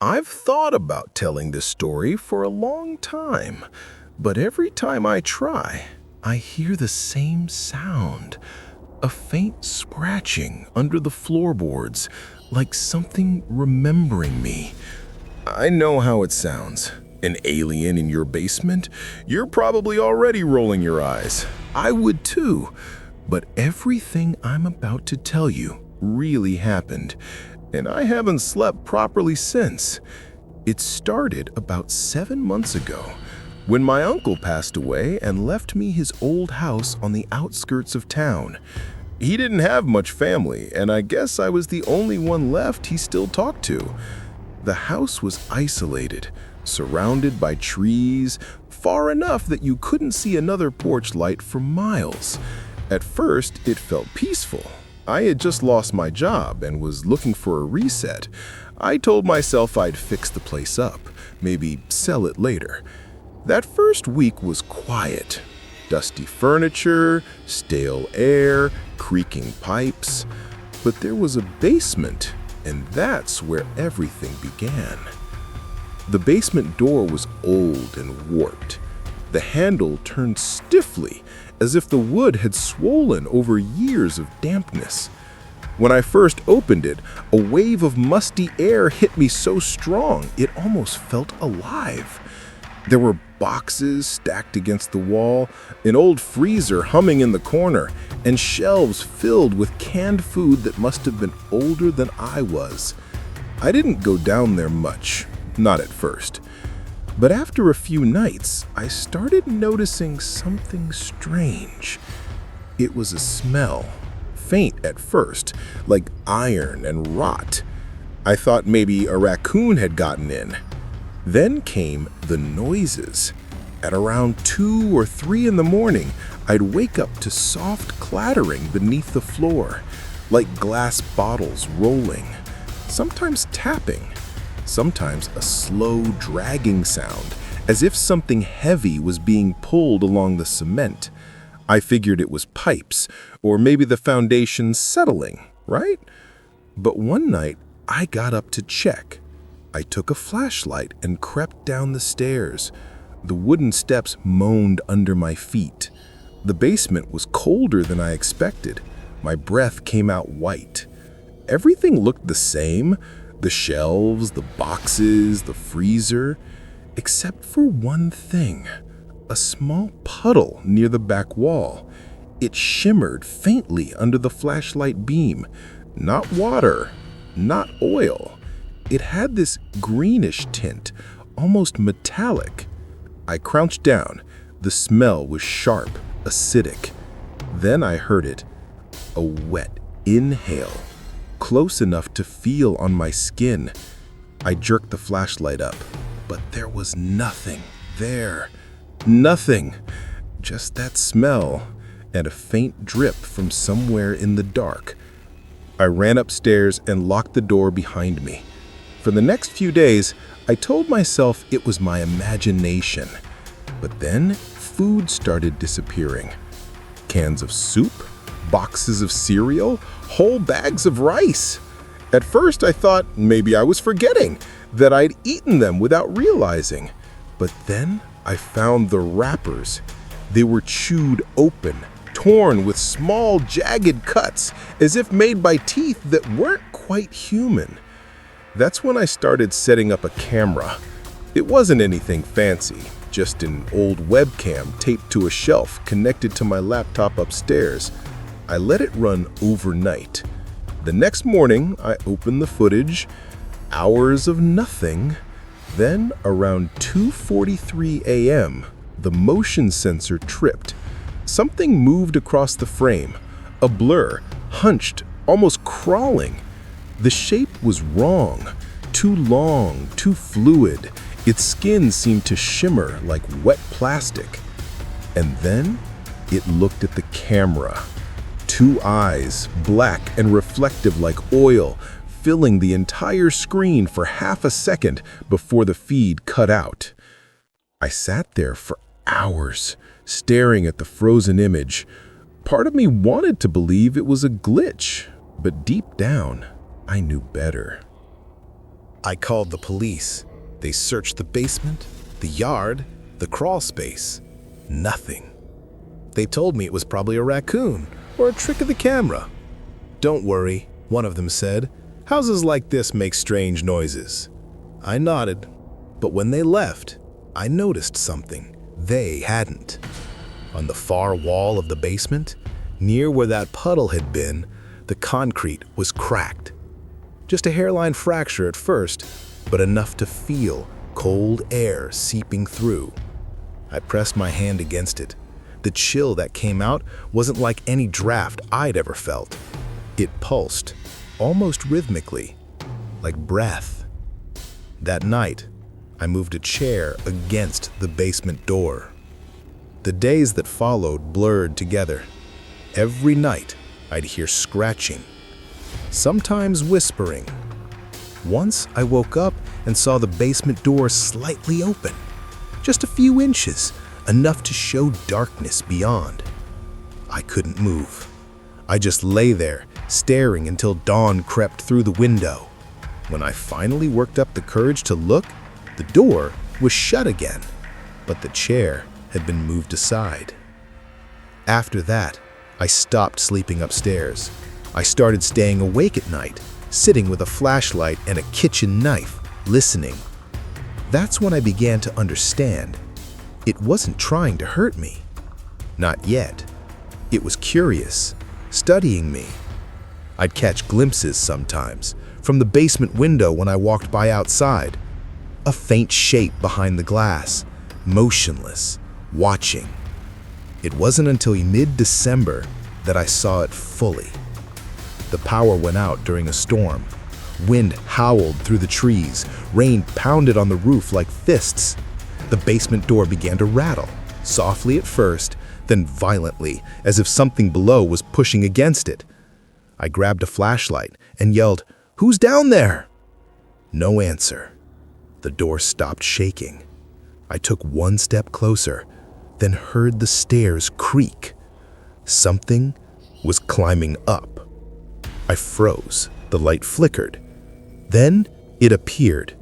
I've thought about telling this story for a long time, but every time I try, I hear the same sound, a faint scratching under the floorboards, like something remembering me. I know how it sounds. An alien in your basement? You're probably already rolling your eyes. I would too. But everything I'm about to tell you really happened, and I haven't slept properly since. It started about 7 months ago, when my uncle passed away and left me his old house on the outskirts of town. He didn't have much family, and I guess I was the only one left he still talked to. The house was isolated, surrounded by trees, far enough that you couldn't see another porch light for miles. At first, it felt peaceful. I had just lost my job and was looking for a reset. I told myself I'd fix the place up, maybe sell it later. That first week was quiet. Dusty furniture, stale air, creaking pipes. But there was a basement, and that's where everything began. The basement door was old and warped. The handle turned stiffly, as if the wood had swollen over years of dampness. When I first opened it, a wave of musty air hit me so strong it almost felt alive. There were boxes stacked against the wall, an old freezer humming in the corner, and shelves filled with canned food that must have been older than I was. I didn't go down there much, not at first. But after a few nights, I started noticing something strange. It was a smell, faint at first, like iron and rot. I thought maybe a raccoon had gotten in. Then came the noises. At around 2 or 3 in the morning, I'd wake up to soft clattering beneath the floor, like glass bottles rolling, sometimes tapping. Sometimes a slow, dragging sound, as if something heavy was being pulled along the cement. I figured it was pipes, or maybe the foundation settling, right? But one night, I got up to check. I took a flashlight and crept down the stairs. The wooden steps moaned under my feet. The basement was colder than I expected. My breath came out white. Everything looked the same. The shelves, the boxes, the freezer, except for one thing, a small puddle near the back wall. It shimmered faintly under the flashlight beam. Not water, not oil. It had this greenish tint, almost metallic. I crouched down. The smell was sharp, acidic. Then I heard it, a wet inhale. Close enough to feel on my skin. I jerked the flashlight up, but there was nothing there. Nothing. Just that smell and a faint drip from somewhere in the dark. I ran upstairs and locked the door behind me. For the next few days, I told myself it was my imagination. But then, food started disappearing. Cans of soup, boxes of cereal, whole bags of rice. At first I thought maybe I was forgetting, that I'd eaten them without realizing. But then I found the wrappers. They were chewed open, torn with small jagged cuts, as if made by teeth that weren't quite human. That's when I started setting up a camera. It wasn't anything fancy, just an old webcam taped to a shelf connected to my laptop upstairs. I let it run overnight. The next morning, I opened the footage. Hours of nothing. Then, around 2:43 a.m., the motion sensor tripped. Something moved across the frame. A blur, hunched, almost crawling. The shape was wrong. Too long, too fluid. Its skin seemed to shimmer like wet plastic. And then, it looked at the camera. 2 eyes, black and reflective like oil, filling the entire screen for half a second before the feed cut out. I sat there for hours, staring at the frozen image. Part of me wanted to believe it was a glitch, but deep down, I knew better. I called the police. They searched the basement, the yard, the crawl space. Nothing. They told me it was probably a raccoon or a trick of the camera. "Don't worry," one of them said. "Houses like this make strange noises." I nodded, but when they left, I noticed something they hadn't. On the far wall of the basement, near where that puddle had been, the concrete was cracked. Just a hairline fracture at first, but enough to feel cold air seeping through. I pressed my hand against it. The chill that came out wasn't like any draft I'd ever felt. It pulsed, almost rhythmically, like breath. That night, I moved a chair against the basement door. The days that followed blurred together. Every night, I'd hear scratching, sometimes whispering. Once I woke up and saw the basement door slightly open, just a few inches, enough to show darkness beyond. I couldn't move. I just lay there, staring until dawn crept through the window. When I finally worked up the courage to look, the door was shut again, but the chair had been moved aside. After that, I stopped sleeping upstairs. I started staying awake at night, sitting with a flashlight and a kitchen knife, listening. That's when I began to understand. It wasn't trying to hurt me. Not yet. It was curious, studying me. I'd catch glimpses sometimes, from the basement window when I walked by outside. A faint shape behind the glass, motionless, watching. It wasn't until mid-December that I saw it fully. The power went out during a storm. Wind howled through the trees. Rain pounded on the roof like fists. The basement door began to rattle, softly at first, then violently, as if something below was pushing against it. I grabbed a flashlight and yelled, "Who's down there?" No answer. The door stopped shaking. I took one step closer, then heard the stairs creak. Something was climbing up. I froze. The light flickered. Then it appeared.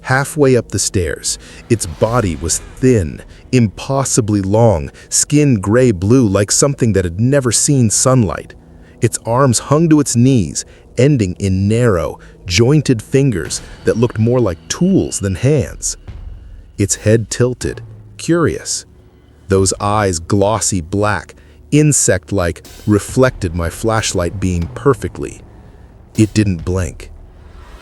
Halfway up the stairs, its body was thin, impossibly long, skin gray-blue like something that had never seen sunlight. Its arms hung to its knees, ending in narrow, jointed fingers that looked more like tools than hands. Its head tilted, curious. Those eyes, glossy black, insect-like, reflected my flashlight beam perfectly. It didn't blink.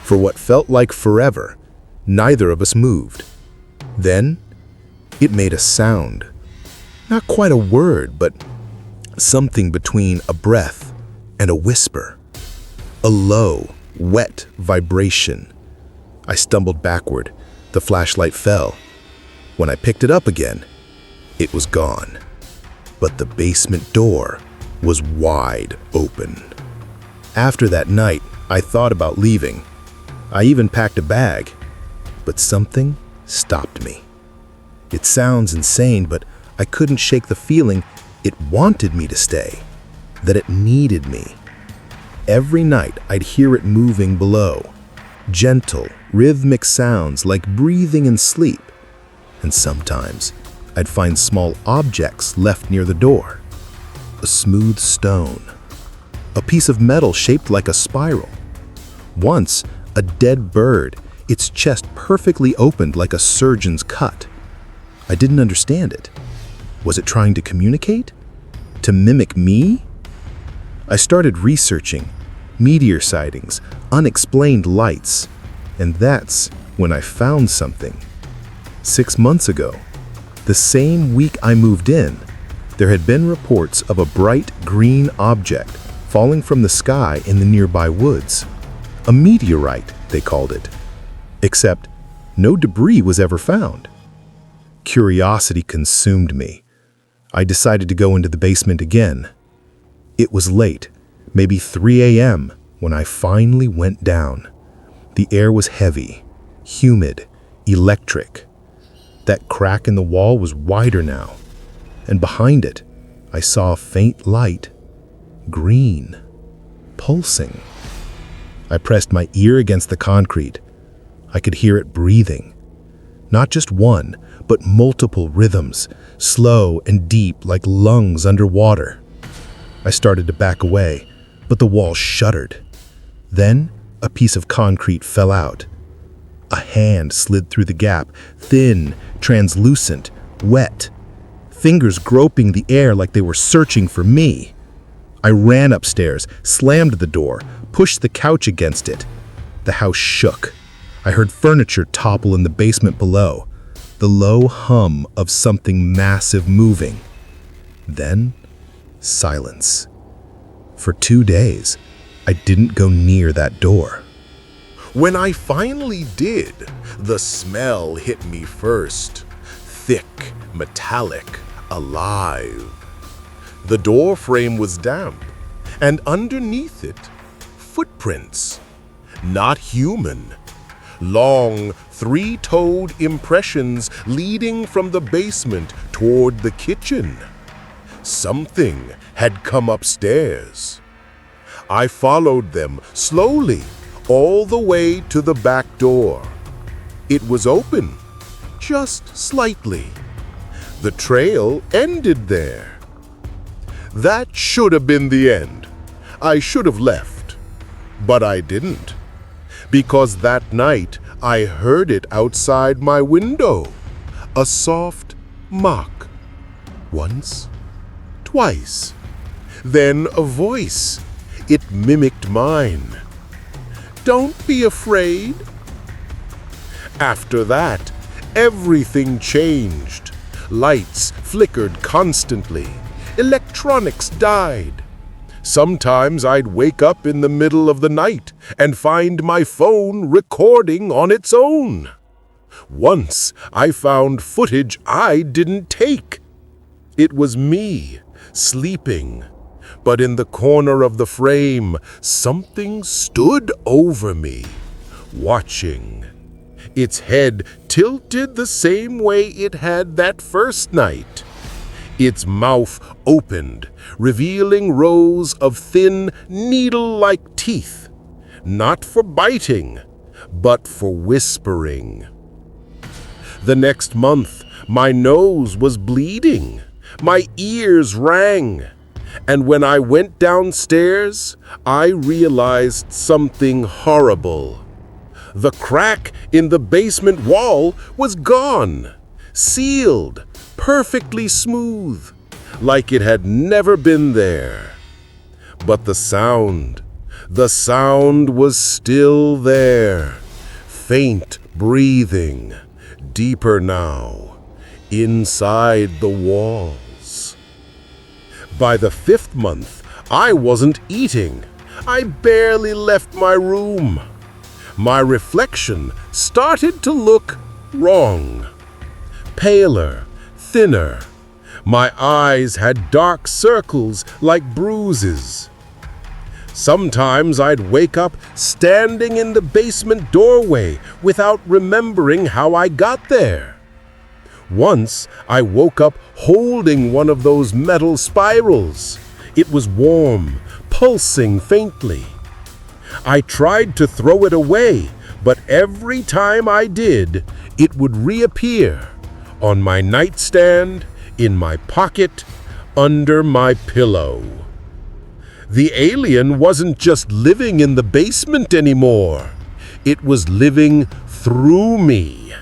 For what felt like forever, neither of us moved. Then, it made a sound. Not quite a word, but something between a breath and a whisper. A low, wet vibration. I stumbled backward. The flashlight fell. When I picked it up again, it was gone. But the basement door was wide open. After that night, I thought about leaving. I even packed a bag, but something stopped me. It sounds insane, but I couldn't shake the feeling it wanted me to stay, that it needed me. Every night, I'd hear it moving below, gentle, rhythmic sounds like breathing in sleep. And sometimes, I'd find small objects left near the door. A smooth stone. A piece of metal shaped like a spiral. Once, a dead bird, its chest perfectly opened like a surgeon's cut. I didn't understand it. Was it trying to communicate? To mimic me? I started researching. Meteor sightings, unexplained lights. And that's when I found something. 6 months ago, the same week I moved in, there had been reports of a bright green object falling from the sky in the nearby woods. A meteorite, they called it. Except, no debris was ever found. Curiosity consumed me. I decided to go into the basement again. It was late, maybe 3 a.m., when I finally went down. The air was heavy, humid, electric. That crack in the wall was wider now, and behind it, I saw a faint light, green, pulsing. I pressed my ear against the concrete. I could hear it breathing. Not just one, but multiple rhythms, slow and deep like lungs underwater. I started to back away, but the wall shuddered. Then, a piece of concrete fell out. A hand slid through the gap, thin, translucent, wet. Fingers groping the air like they were searching for me. I ran upstairs, slammed the door, pushed the couch against it. The house shook. I heard furniture topple in the basement below, the low hum of something massive moving. Then, silence. For 2 days, I didn't go near that door. When I finally did, the smell hit me first. Thick, metallic, alive. The door frame was damp, and underneath it, footprints. Not human. Long, three-toed impressions leading from the basement toward the kitchen. Something had come upstairs. I followed them slowly all the way to the back door. It was open, just slightly. The trail ended there. That should have been the end. I should have left, but I didn't. Because that night I heard it outside my window. A soft mock. Once, twice. Then a voice. It mimicked mine. Don't be afraid. After that, everything changed. Lights flickered constantly. Electronics died. Sometimes I'd wake up in the middle of the night and find my phone recording on its own. Once I found footage I didn't take. It was me, sleeping. But in the corner of the frame, something stood over me, watching. Its head tilted the same way it had that first night. Its mouth opened, revealing rows of thin, needle-like teeth, not for biting, but for whispering. The next month, my nose was bleeding, my ears rang, and when I went downstairs, I realized something horrible. The crack in the basement wall was gone, sealed, perfectly smooth, like it had never been there. But the sound was still there, faint breathing, deeper now, inside the walls. By the 5th month, I wasn't eating. I barely left my room. My reflection started to look wrong. Paler, thinner. My eyes had dark circles like bruises. Sometimes I'd wake up standing in the basement doorway without remembering how I got there. Once I woke up holding one of those metal spirals. It was warm, pulsing faintly. I tried to throw it away, but every time I did, it would reappear on my nightstand, in my pocket, under my pillow. The alien wasn't just living in the basement anymore. It was living through me.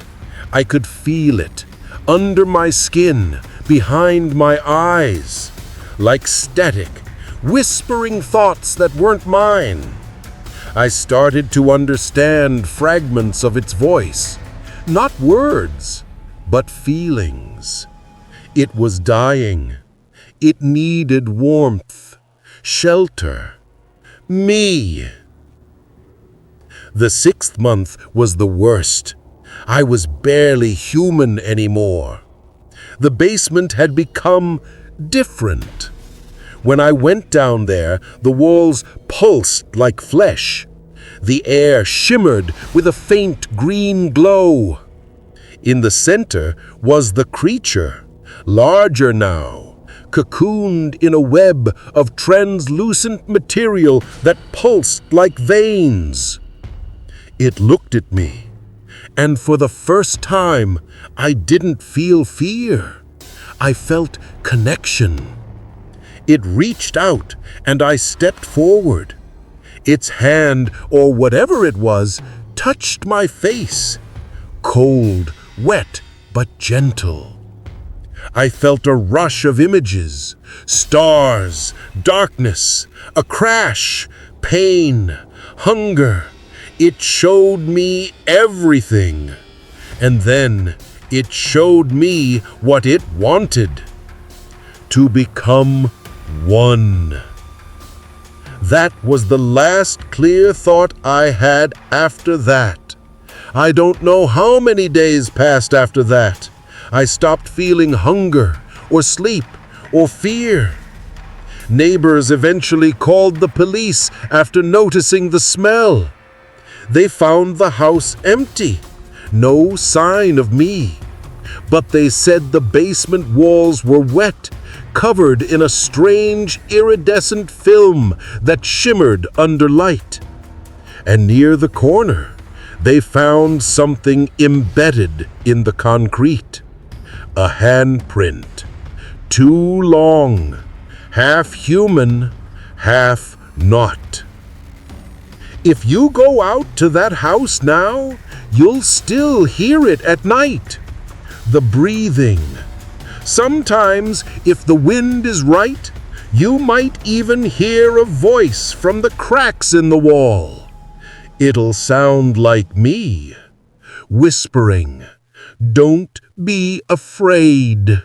I could feel it, under my skin, behind my eyes, like static, whispering thoughts that weren't mine. I started to understand fragments of its voice, not words, but feelings. It was dying. It needed warmth, shelter, me. The 6th month was the worst. I was barely human anymore. The basement had become different. When I went down there, the walls pulsed like flesh. The air shimmered with a faint green glow. In the center was the creature, larger now, cocooned in a web of translucent material that pulsed like veins. It looked at me, And for the first time, I didn't feel fear. I felt connection. It reached out, and I stepped forward. Its hand, or whatever it was, touched my face. Cold, wet, but gentle. I felt a rush of images, stars, darkness, a crash, pain, hunger. It showed me everything. And then it showed me what it wanted. To become one. That was the last clear thought I had after that. I don't know how many days passed after that. I stopped feeling hunger, or sleep, or fear. Neighbors eventually called the police after noticing the smell. They found the house empty, no sign of me. But they said the basement walls were wet, covered in a strange iridescent film that shimmered under light. And near the corner, they found something embedded in the concrete. A handprint, too long, half human, half not. If you go out to that house now, you'll still hear it at night. The breathing. Sometimes, if the wind is right, you might even hear a voice from the cracks in the wall. It'll sound like me, whispering, "Don't be afraid."